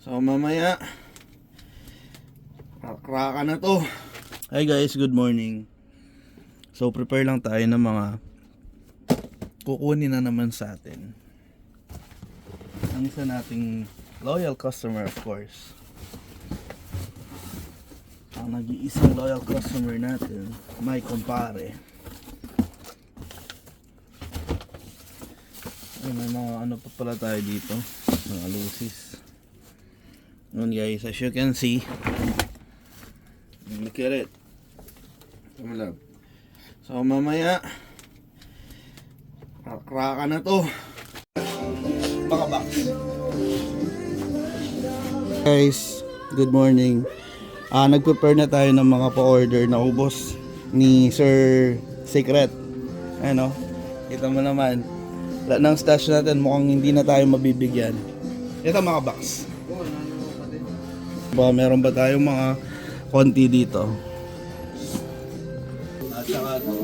So mamaya kraka na to. Hi guys, good morning. So prepare lang tayo ng mga kukunin na naman sa atin. Ang isa nating loyal customer, of course. Ang nag-iisang loyal customer natin, my kumpare. Ay, may mga ano pa pala tayo dito, mga lucis. Noon guys, as you can see, look at it. So mamaya kraka na to. Baka box. Guys, good morning. Nag-prepare na tayo ng mga pa-order na ubos ni Sir Secret. Ano? Kita mo naman. Lahat ng stash natin mukhang hindi na tayo mabibigyan. Ito mga box. Baka meron ba tayong mga konti dito? At saka ito.